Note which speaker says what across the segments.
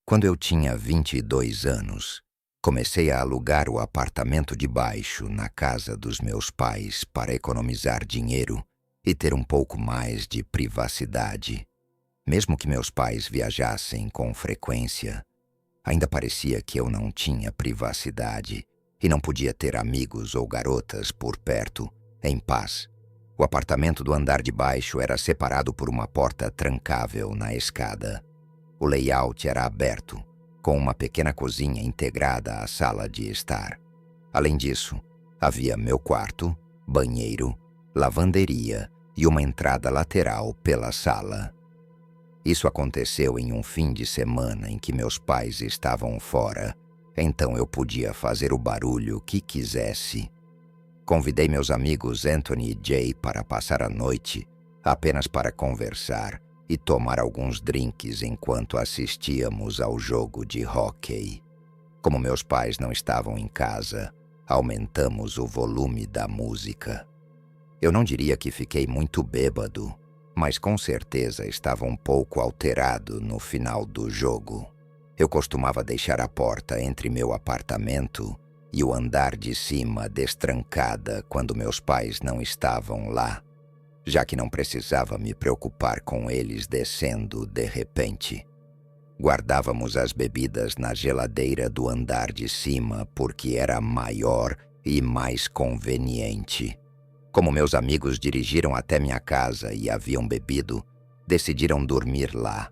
Speaker 1: Quando eu tinha 22 anos, comecei a alugar o apartamento de baixo na casa dos meus pais para economizar dinheiro e ter um pouco mais de privacidade. Mesmo que meus pais viajassem com frequência, ainda parecia que eu não tinha privacidade e não podia ter amigos ou garotas por perto, em paz. O apartamento do andar de baixo era separado por uma porta trancável na escada. O layout era aberto, com uma pequena cozinha integrada à sala de estar. Além disso, havia meu quarto, banheiro, lavanderia e uma entrada lateral pela sala. Isso aconteceu em um fim de semana em que meus pais estavam fora, então eu podia fazer o barulho que quisesse. Convidei meus amigos Anthony e Jay para passar a noite, apenas para conversar e tomar alguns drinks enquanto assistíamos ao jogo de hóquei. Como meus pais não estavam em casa, aumentamos o volume da música. Eu não diria que fiquei muito bêbado, mas com certeza estava um pouco alterado no final do jogo. Eu costumava deixar a porta entre meu apartamento e o andar de cima destrancada quando meus pais não estavam lá, já que não precisava me preocupar com eles descendo de repente. Guardávamos as bebidas na geladeira do andar de cima porque era maior e mais conveniente. Como meus amigos dirigiram até minha casa e haviam bebido, decidiram dormir lá.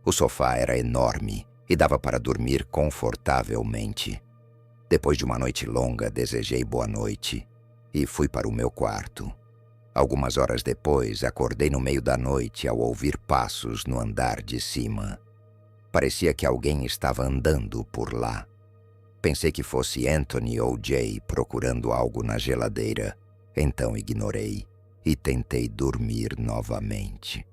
Speaker 1: O sofá era enorme e dava para dormir confortavelmente. Depois de uma noite longa, desejei boa noite e fui para o meu quarto. Algumas horas depois, acordei no meio da noite ao ouvir passos no andar de cima. Parecia que alguém estava andando por lá. Pensei que fosse Anthony ou Jay procurando algo na geladeira, então ignorei e tentei dormir novamente.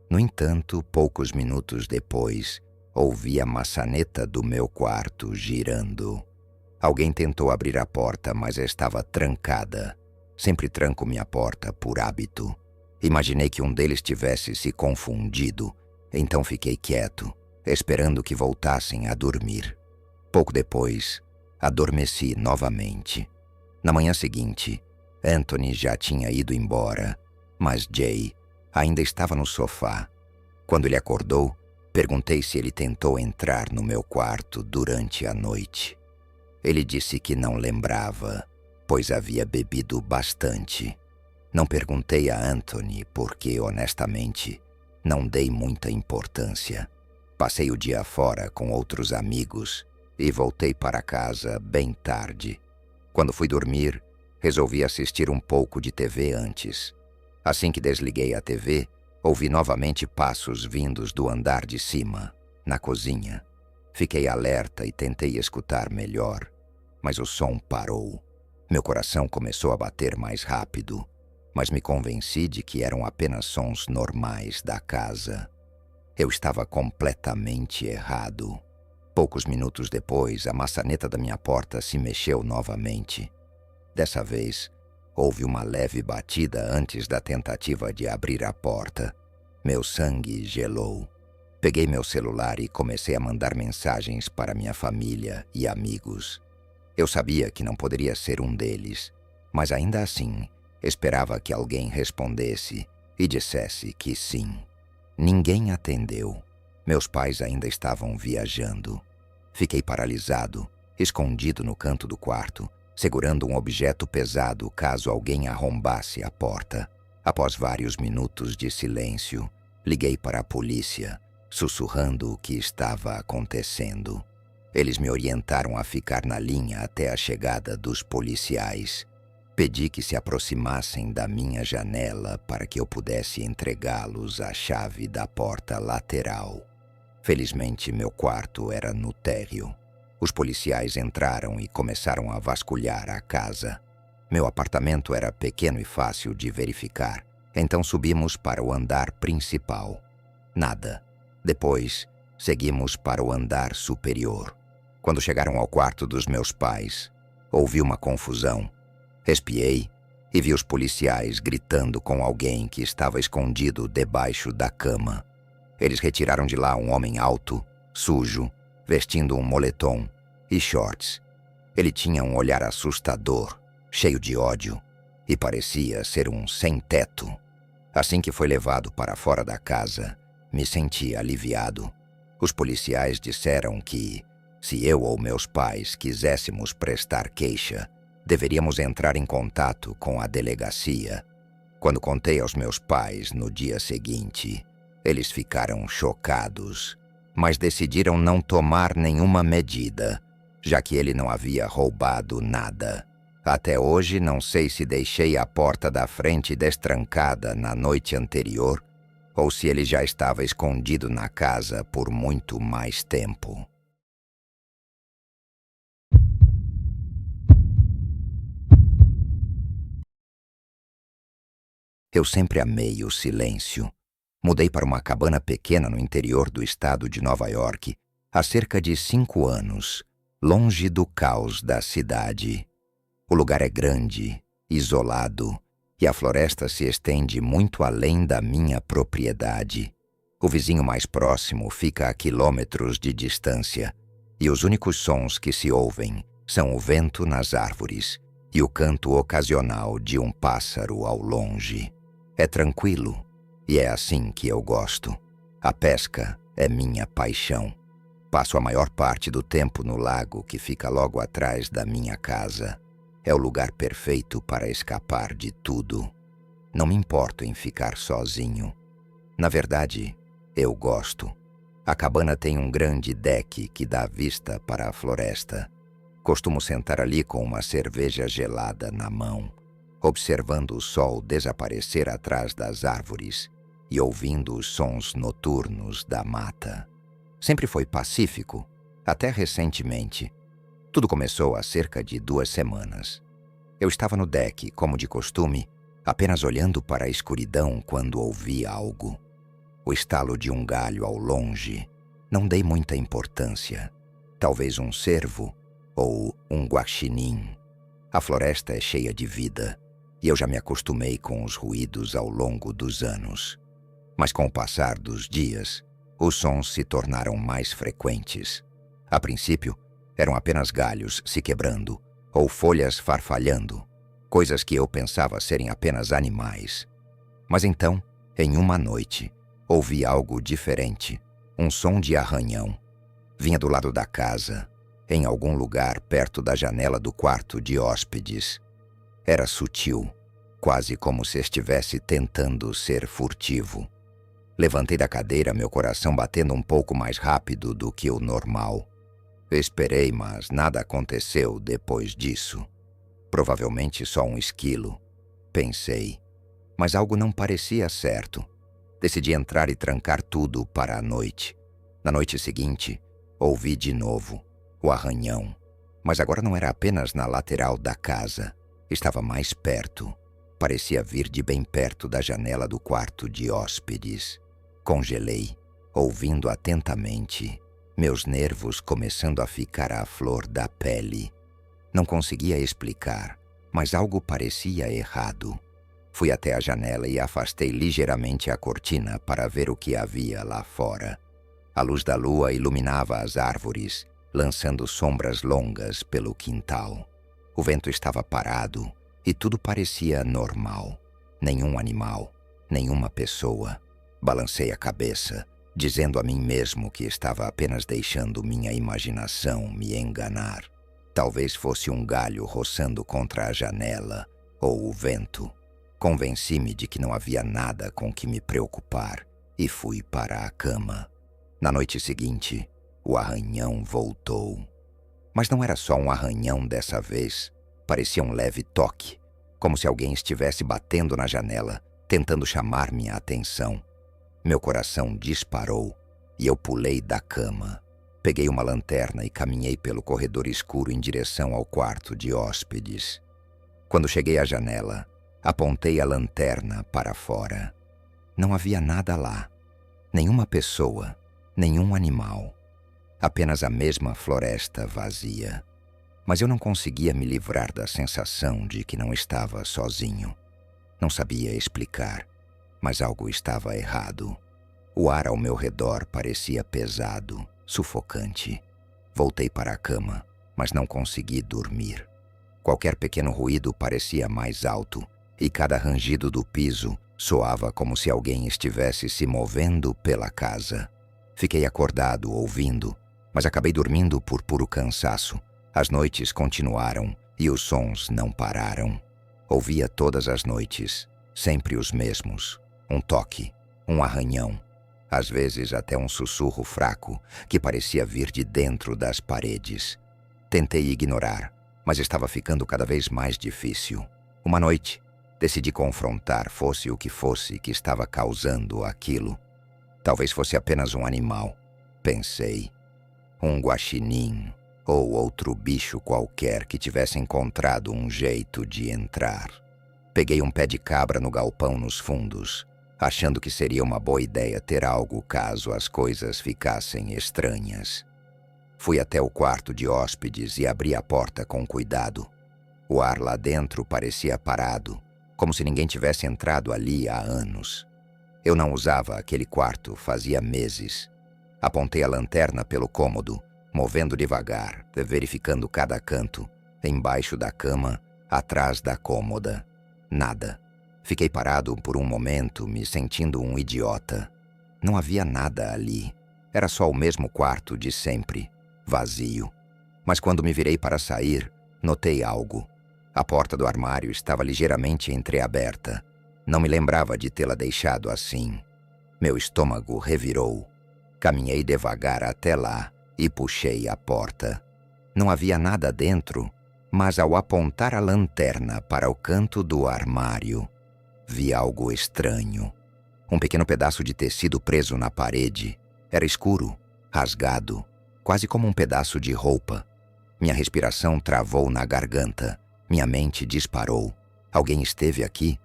Speaker 1: No entanto, poucos minutos depois, ouvi a maçaneta do meu quarto girando. Alguém tentou abrir a porta, mas estava trancada. Sempre tranco minha porta por hábito. Imaginei que um deles tivesse se confundido, então fiquei quieto, esperando que voltassem a dormir. Pouco depois, adormeci novamente. Na manhã seguinte, Anthony já tinha ido embora, mas Jay ainda estava no sofá. Quando ele acordou, perguntei se ele tentou entrar no meu quarto durante a noite. Ele disse que não lembrava, pois havia bebido bastante. Não perguntei a Anthony porque, honestamente, não dei muita importância. Passei o dia fora com outros amigos e voltei para casa bem tarde. Quando fui dormir, resolvi assistir um pouco de TV antes. Assim que desliguei a TV, ouvi novamente passos vindos do andar de cima, na cozinha. Fiquei alerta e tentei escutar melhor, mas o som parou. Meu coração começou a bater mais rápido, mas me convenci de que eram apenas sons normais da casa. Eu estava completamente errado. Poucos minutos depois, a maçaneta da minha porta se mexeu novamente. Dessa vez, houve uma leve batida antes da tentativa de abrir a porta. Meu sangue gelou. Peguei meu celular e comecei a mandar mensagens para minha família e amigos. Eu sabia que não poderia ser um deles, mas ainda assim, esperava que alguém respondesse e dissesse que sim. Ninguém atendeu. Meus pais ainda estavam viajando. Fiquei paralisado, escondido no canto do quarto, segurando um objeto pesado caso alguém arrombasse a porta. Após vários minutos de silêncio, liguei para a polícia, sussurrando o que estava acontecendo. Eles me orientaram a ficar na linha até a chegada dos policiais. Pedi que se aproximassem da minha janela para que eu pudesse entregá-los a chave da porta lateral. Felizmente, meu quarto era no térreo. Os policiais entraram e começaram a vasculhar a casa. Meu apartamento era pequeno e fácil de verificar, então subimos para o andar principal. Nada. Depois, seguimos para o andar superior. Quando chegaram ao quarto dos meus pais, ouvi uma confusão. Espiei e vi os policiais gritando com alguém que estava escondido debaixo da cama. Eles retiraram de lá um homem alto, sujo vestindo um moletom e shorts. Ele tinha um olhar assustador, cheio de ódio, e parecia ser um sem-teto. Assim que foi levado para fora da casa, me senti aliviado. Os policiais disseram que, se eu ou meus pais quiséssemos prestar queixa, deveríamos entrar em contato com a delegacia. Quando contei aos meus pais no dia seguinte, eles ficaram chocados, mas decidiram não tomar nenhuma medida, já que ele não havia roubado nada. Até hoje não sei se deixei a porta da frente destrancada na noite anterior ou se ele já estava escondido na casa por muito mais tempo. Eu sempre amei o silêncio. Mudei para uma cabana pequena no interior do estado de Nova York há cerca de 5 anos, longe do caos da cidade. O lugar é grande, isolado, e a floresta se estende muito além da minha propriedade. O vizinho mais próximo fica a quilômetros de distância, e os únicos sons que se ouvem são o vento nas árvores e o canto ocasional de um pássaro ao longe. É tranquilo, e é assim que eu gosto. A pesca é minha paixão. Passo a maior parte do tempo no lago que fica logo atrás da minha casa. É o lugar perfeito para escapar de tudo. Não me importo em ficar sozinho. Na verdade, eu gosto. A cabana tem um grande deck que dá vista para a floresta. Costumo sentar ali com uma cerveja gelada na mão, observando o sol desaparecer atrás das árvores e ouvindo os sons noturnos da mata. Sempre foi pacífico, até recentemente. Tudo começou há cerca de 2 semanas. Eu estava no deck, como de costume, apenas olhando para a escuridão quando ouvi algo. O estalo de um galho ao longe. Não dei muita importância. Talvez um cervo ou um guaxinim. A floresta é cheia de vida, e eu já me acostumei com os ruídos ao longo dos anos. Mas com o passar dos dias, os sons se tornaram mais frequentes. A princípio, eram apenas galhos se quebrando ou folhas farfalhando, coisas que eu pensava serem apenas animais. Mas então, em uma noite, ouvi algo diferente, um som de arranhão. Vinha do lado da casa, em algum lugar perto da janela do quarto de hóspedes. Era sutil, quase como se estivesse tentando ser furtivo. Levantei da cadeira, meu coração batendo um pouco mais rápido do que o normal. Esperei, mas nada aconteceu depois disso. Provavelmente só um esquilo, pensei. Mas algo não parecia certo. Decidi entrar e trancar tudo para a noite. Na noite seguinte, ouvi de novo o arranhão. Mas agora não era apenas na lateral da casa. Estava mais perto. Parecia vir de bem perto da janela do quarto de hóspedes. Congelei, ouvindo atentamente, meus nervos começando a ficar à flor da pele. Não conseguia explicar, mas algo parecia errado. Fui até a janela e afastei ligeiramente a cortina para ver o que havia lá fora. A luz da lua iluminava as árvores, lançando sombras longas pelo quintal. O vento estava parado e tudo parecia normal. Nenhum animal, nenhuma pessoa. Balancei a cabeça, dizendo a mim mesmo que estava apenas deixando minha imaginação me enganar. Talvez fosse um galho roçando contra a janela ou o vento. Convenci-me de que não havia nada com que me preocupar e fui para a cama. Na noite seguinte, o arranhão voltou. Mas não era só um arranhão dessa vez. Parecia um leve toque, como se alguém estivesse batendo na janela, tentando chamar minha atenção. Meu coração disparou e eu pulei da cama. Peguei uma lanterna e caminhei pelo corredor escuro em direção ao quarto de hóspedes. Quando cheguei à janela, apontei a lanterna para fora. Não havia nada lá. Nenhuma pessoa, nenhum animal. Apenas a mesma floresta vazia. Mas eu não conseguia me livrar da sensação de que não estava sozinho. Não sabia explicar, mas algo estava errado. O ar ao meu redor parecia pesado, sufocante. Voltei para a cama, mas não consegui dormir. Qualquer pequeno ruído parecia mais alto, e cada rangido do piso soava como se alguém estivesse se movendo pela casa. Fiquei acordado, ouvindo, mas acabei dormindo por puro cansaço. As noites continuaram e os sons não pararam. Ouvia todas as noites, sempre os mesmos. Um toque, um arranhão, às vezes até um sussurro fraco que parecia vir de dentro das paredes. Tentei ignorar, mas estava ficando cada vez mais difícil. Uma noite, decidi confrontar, fosse o que estava causando aquilo. Talvez fosse apenas um animal, pensei. Um guaxinim ou outro bicho qualquer que tivesse encontrado um jeito de entrar. Peguei um pé de cabra no galpão nos fundos, achando que seria uma boa ideia ter algo caso as coisas ficassem estranhas. Fui até o quarto de hóspedes e abri a porta com cuidado. O ar lá dentro parecia parado, como se ninguém tivesse entrado ali há anos. Eu não usava aquele quarto fazia meses. Apontei a lanterna pelo cômodo, movendo devagar, verificando cada canto, embaixo da cama, atrás da cômoda. Nada. Fiquei parado por um momento, me sentindo um idiota. Não havia nada ali. Era só o mesmo quarto de sempre, vazio. Mas quando me virei para sair, notei algo. A porta do armário estava ligeiramente entreaberta. Não me lembrava de tê-la deixado assim. Meu estômago revirou. Caminhei devagar até lá e puxei a porta. Não havia nada dentro, mas ao apontar a lanterna para o canto do armário, vi algo estranho. Um pequeno pedaço de tecido preso na parede. Era escuro, rasgado, quase como um pedaço de roupa. Minha respiração travou na garganta. Minha mente disparou. Alguém esteve aqui?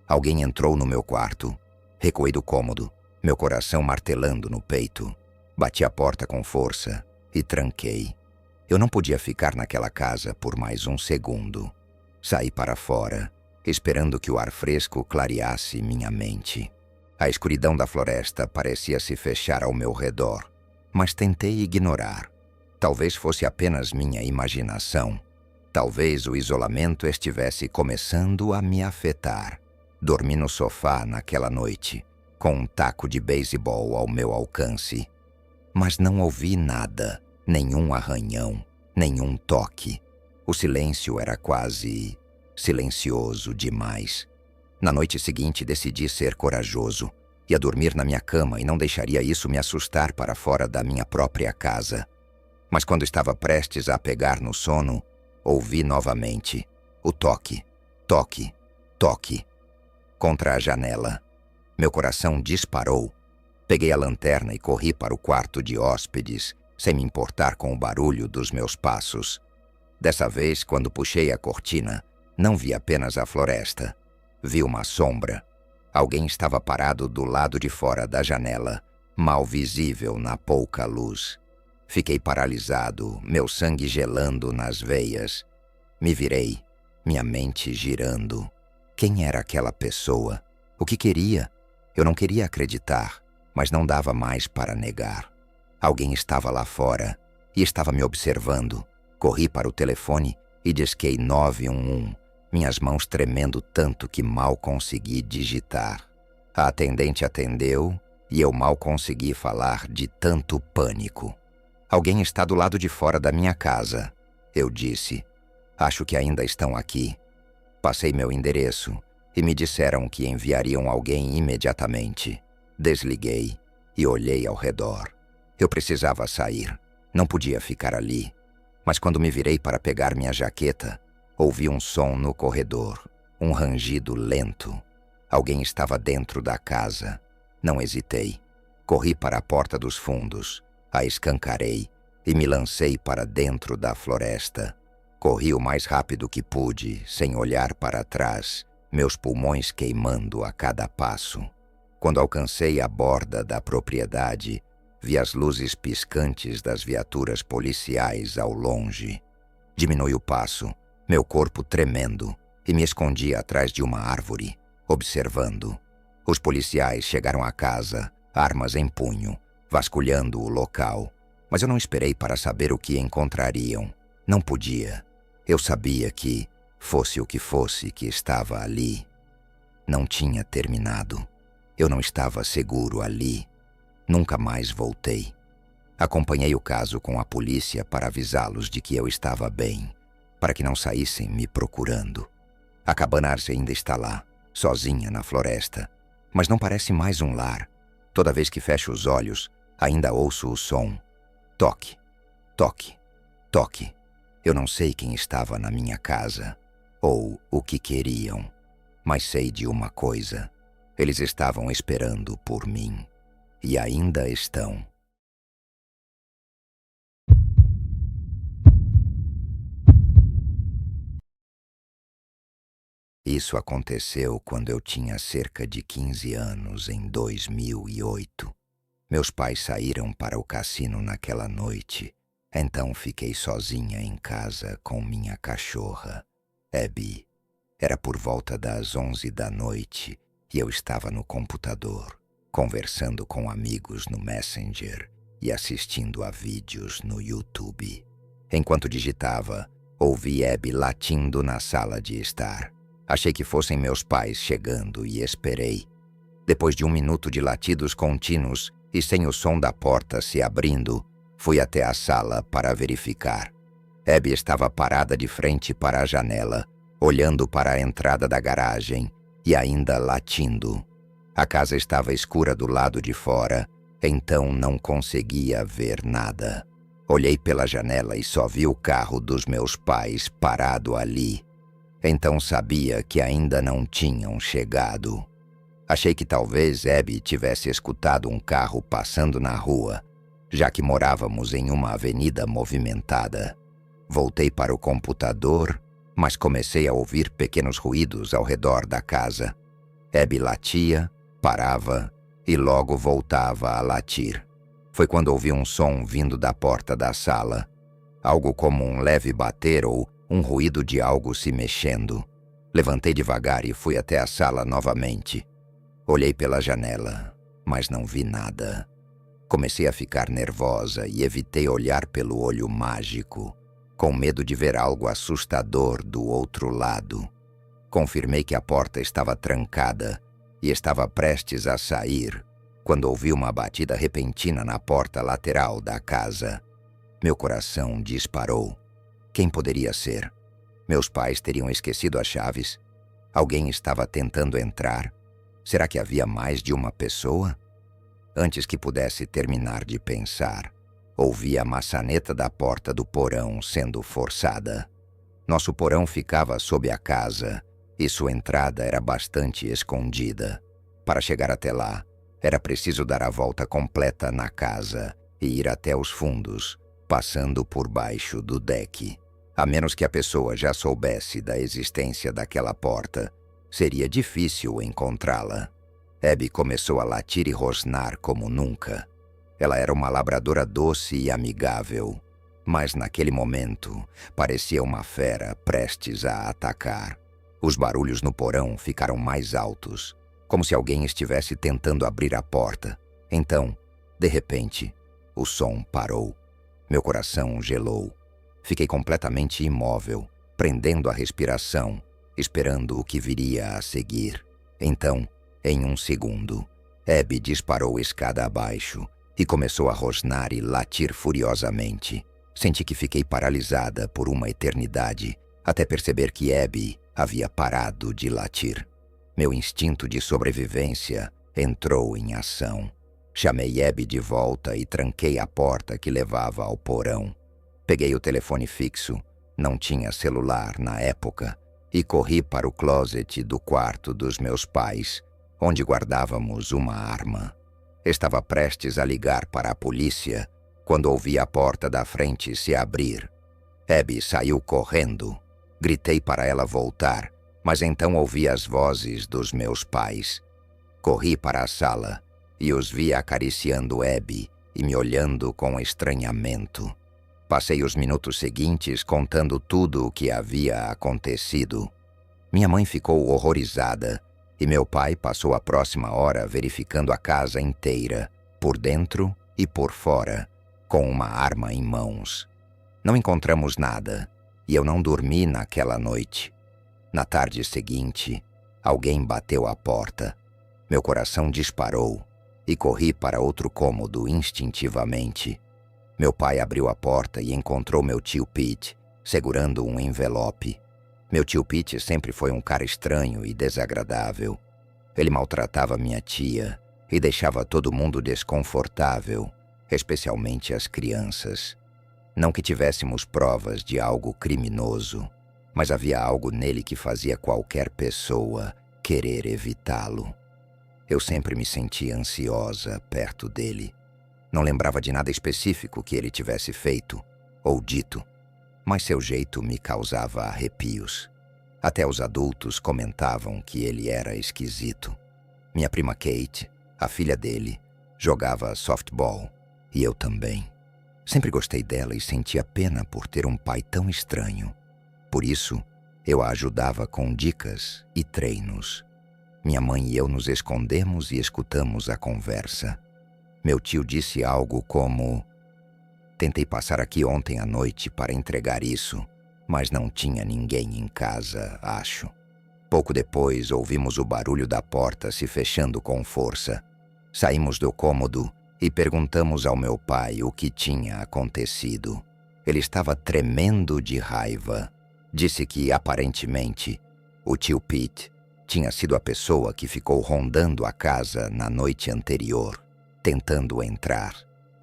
Speaker 1: Alguém entrou no meu quarto. Recuei do cômodo, meu coração martelando no peito. Bati a porta com força e tranquei. Eu não podia ficar naquela casa por mais um segundo. Saí para fora, esperando que o ar fresco clareasse minha mente. A escuridão da floresta parecia se fechar ao meu redor, mas tentei ignorar. Talvez fosse apenas minha imaginação. Talvez o isolamento estivesse começando a me afetar. Dormi no sofá naquela noite, com um taco de beisebol ao meu alcance. Mas não ouvi nada, nenhum arranhão, nenhum toque. O silêncio era quase silencioso demais. Na noite seguinte decidi ser corajoso. Ia dormir na minha cama e não deixaria isso me assustar para fora da minha própria casa. Mas quando estava prestes a pegar no sono, ouvi novamente o toque, toque, toque. Contra a janela. Meu coração disparou. Peguei a lanterna e corri para o quarto de hóspedes, sem me importar com o barulho dos meus passos. Dessa vez, quando puxei a cortina, não vi apenas a floresta. Vi uma sombra. Alguém estava parado do lado de fora da janela, mal visível na pouca luz. Fiquei paralisado, meu sangue gelando nas veias. Me virei, minha mente girando. Quem era aquela pessoa? O que queria? Eu não queria acreditar, mas não dava mais para negar. Alguém estava lá fora e estava me observando. Corri para o telefone e disquei 911, minhas mãos tremendo tanto que mal consegui digitar. A atendente atendeu e eu mal consegui falar de tanto pânico. Alguém está do lado de fora da minha casa, eu disse. Acho que ainda estão aqui. Passei meu endereço e me disseram que enviariam alguém imediatamente. Desliguei e olhei ao redor. Eu precisava sair. Não podia ficar ali. Mas quando me virei para pegar minha jaqueta, ouvi um som no corredor. Um rangido lento. Alguém estava dentro da casa. Não hesitei. Corri para a porta dos fundos. A escancarei e me lancei para dentro da floresta. Corri o mais rápido que pude, sem olhar para trás, meus pulmões queimando a cada passo. Quando alcancei a borda da propriedade, vi as luzes piscantes das viaturas policiais ao longe. Diminui o passo, meu corpo tremendo, e me escondi atrás de uma árvore, observando. Os policiais chegaram à casa, armas em punho, vasculhando o local. Mas eu não esperei para saber o que encontrariam. Não podia. Eu sabia que, fosse o que fosse que estava ali, não tinha terminado. Eu não estava seguro ali. Nunca mais voltei. Acompanhei o caso com a polícia para avisá-los de que eu estava bem, para que não saíssem me procurando. A cabana Arce ainda está lá, sozinha na floresta, mas não parece mais um lar. Toda vez que fecho os olhos, ainda ouço o som. Toque, toque, toque. Eu não sei quem estava na minha casa, ou o que queriam, mas sei de uma coisa. Eles estavam esperando por mim, e ainda estão. Isso aconteceu quando eu tinha cerca de 15 anos, em 2008. Meus pais saíram para o cassino naquela noite, então fiquei sozinha em casa com minha cachorra, Abby. Era por volta das 11 da noite e eu estava no computador, conversando com amigos no Messenger e assistindo a vídeos no YouTube. Enquanto digitava, ouvi Abby latindo na sala de estar. Achei que fossem meus pais chegando e esperei. Depois de 1 minuto de latidos contínuos e sem o som da porta se abrindo, fui até a sala para verificar. Abby estava parada de frente para a janela, olhando para a entrada da garagem e ainda latindo. A casa estava escura do lado de fora, então não conseguia ver nada. Olhei pela janela e só vi o carro dos meus pais parado ali. Então sabia que ainda não tinham chegado. Achei que talvez Abby tivesse escutado um carro passando na rua, já que morávamos em uma avenida movimentada. Voltei para o computador, mas comecei a ouvir pequenos ruídos ao redor da casa. Abby latia, parava e logo voltava a latir. Foi quando ouvi um som vindo da porta da sala, algo como um leve bater ou um ruído de algo se mexendo. Levantei devagar e fui até a sala novamente. Olhei pela janela, mas não vi nada. Comecei a ficar nervosa e evitei olhar pelo olho mágico, com medo de ver algo assustador do outro lado. Confirmei que a porta estava trancada e estava prestes a sair, quando ouvi uma batida repentina na porta lateral da casa. Meu coração disparou. Quem poderia ser? Meus pais teriam esquecido as chaves? Alguém estava tentando entrar? Será que havia mais de uma pessoa? Antes que pudesse terminar de pensar, ouvi a maçaneta da porta do porão sendo forçada. Nosso porão ficava sob a casa e sua entrada era bastante escondida. Para chegar até lá, era preciso dar a volta completa na casa e ir até os fundos, passando por baixo do deck. A menos que a pessoa já soubesse da existência daquela porta, seria difícil encontrá-la. Abby começou a latir e rosnar como nunca. Ela era uma labradora doce e amigável, mas naquele momento parecia uma fera prestes a atacar. Os barulhos no porão ficaram mais altos, como se alguém estivesse tentando abrir a porta. Então, de repente, o som parou. Meu coração gelou. Fiquei completamente imóvel, prendendo a respiração, esperando o que viria a seguir. Então, em 1 segundo, Abby disparou escada abaixo e começou a rosnar e latir furiosamente. Senti que fiquei paralisada por uma eternidade, até perceber que Abby havia parado de latir. Meu instinto de sobrevivência entrou em ação. Chamei Abby de volta e tranquei a porta que levava ao porão. Peguei o telefone fixo, não tinha celular na época, e corri para o closet do quarto dos meus pais, onde guardávamos uma arma. Estava prestes a ligar para a polícia quando ouvi a porta da frente se abrir. Abby saiu correndo. Gritei para ela voltar, mas então ouvi as vozes dos meus pais. Corri para a sala e os vi acariciando Abby e me olhando com estranhamento. Passei os minutos seguintes contando tudo o que havia acontecido. Minha mãe ficou horrorizada e meu pai passou a próxima hora verificando a casa inteira, por dentro e por fora, com uma arma em mãos. Não encontramos nada e eu não dormi naquela noite. Na tarde seguinte, alguém bateu à porta. Meu coração disparou e corri para outro cômodo instintivamente. Meu pai abriu a porta e encontrou meu tio Pete, segurando um envelope. Meu tio Pete sempre foi um cara estranho e desagradável. Ele maltratava minha tia e deixava todo mundo desconfortável, especialmente as crianças. Não que tivéssemos provas de algo criminoso, mas havia algo nele que fazia qualquer pessoa querer evitá-lo. Eu sempre me sentia ansiosa perto dele. Não lembrava de nada específico que ele tivesse feito ou dito, mas seu jeito me causava arrepios. Até os adultos comentavam que ele era esquisito. Minha prima Kate, a filha dele, jogava softball, e eu também. Sempre gostei dela e sentia pena por ter um pai tão estranho. Por isso, eu a ajudava com dicas e treinos. Minha mãe e eu nos escondemos e escutamos a conversa. Meu tio disse algo como: "Tentei passar aqui ontem à noite para entregar isso, mas não tinha ninguém em casa, acho." Pouco depois, ouvimos o barulho da porta se fechando com força. Saímos do cômodo e perguntamos ao meu pai o que tinha acontecido. Ele estava tremendo de raiva. Disse que, aparentemente, o tio Pete tinha sido a pessoa que ficou rondando a casa na noite anterior, tentando entrar.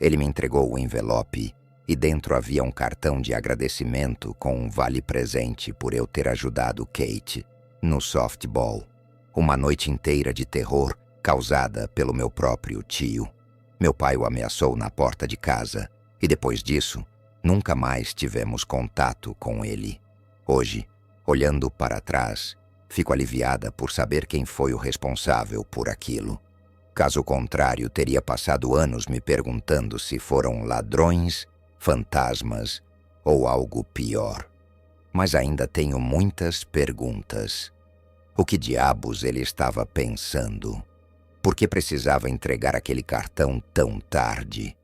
Speaker 1: Ele me entregou o envelope e dentro havia um cartão de agradecimento com um vale-presente por eu ter ajudado Kate no softball. Uma noite inteira de terror causada pelo meu próprio tio. Meu pai o ameaçou na porta de casa e depois disso, nunca mais tivemos contato com ele. Hoje, olhando para trás, fico aliviada por saber quem foi o responsável por aquilo. Caso contrário, teria passado anos me perguntando se foram ladrões, fantasmas ou algo pior. Mas ainda tenho muitas perguntas. O que diabos ele estava pensando? Por que precisava entregar aquele cartão tão tarde?